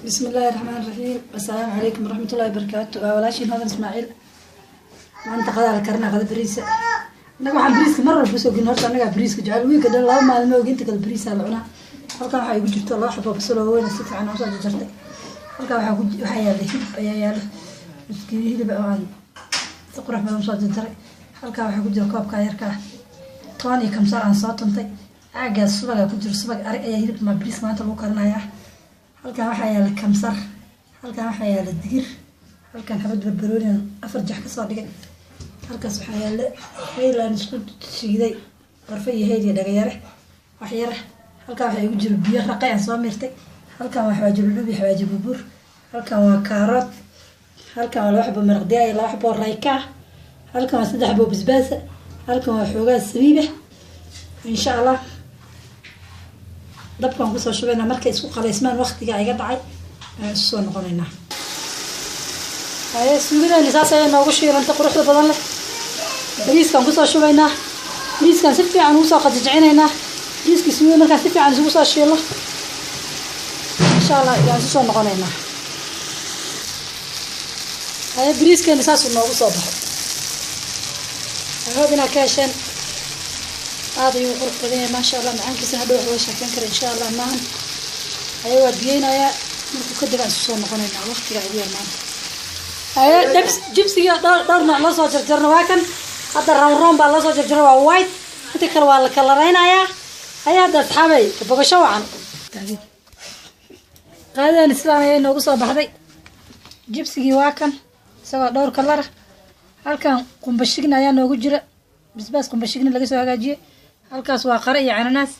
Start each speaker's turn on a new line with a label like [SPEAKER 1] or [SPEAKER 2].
[SPEAKER 1] بسم الله الرحمن الرحيم. السلام عليكم ورحمة الله وبركاته. ولاشين هذا إسماعيل ما أنت قدر كرنا قدر بريس نجمع بريس مرة بسوق النهار أنا بريس جعل ويك ده الله ما الموج أنت كل بريس على عنا هلكا waxaa igu jirto laba xabo basal oo weyn si fiican oo soo jartay halka waxa yaallay hilib ayaa yaalo miskiin hilib aan si qurux badan soo jartay halka waxa ku jira koobka yarka toon iyo kamsar aan soo tuntay aagaas subaga ku jiro subag ari ayaa hilib ma bariis maanta lagu karinayaa halka waxa yaallay kamsar halka waxa yaallay digir halkan xabad barbarooni afar jax ka soo dhigay halkaas waxa yaallay haylaan isku shiiday qarfa iyo heediyo dhagayare wax yar halka waxa igu jiro biyo raqay aan soo mirtay halkan waxa jiro dhubi xawaaji bubur halkan waa kaarot halkan waa laba xabo maraq diyaay laba xabo rayka halkan waa saddex xabo basbaas halkan waa xoogaa sabiiba insha Allah dabkan ku soo shubayna markay isku qaleysmaan waqtiga iga dhacay aan soo noqonaynaa ay suugada lisaas ay noogu shiiranta quruxda badan leh bariiskan ku soo shubaynaa bariiskan si fiican u soo qadajicinaynaa bariiskii suugada markaan si fiican isugu soo shiilo insha Allah ilaa soo noqonaynaa ay bariiskan lisaas noogu soo baxay هذا كاشن هذا يقرب بدين ما شاء الله معاك سنة دوح وش كان كر إن شاء الله معهم أيوة بينا يا ممكن كده عن سوسو نقولنا وقت قاعد يرمان أيوة جبس يا دارنا الله صار جرنا واكن هذا الرام بالله صار جرنا وايد تذكر والله كلرين يا هيا ده صحابي تبغى شو عن هذا الإسلام يا نوقص بحذي جبس واكن سواء دور كلره halkan qumbashigna ayaa noogu jira bisbaas qumbashigna laga soo hagaajiyay halkaas waa qara iyo cananaas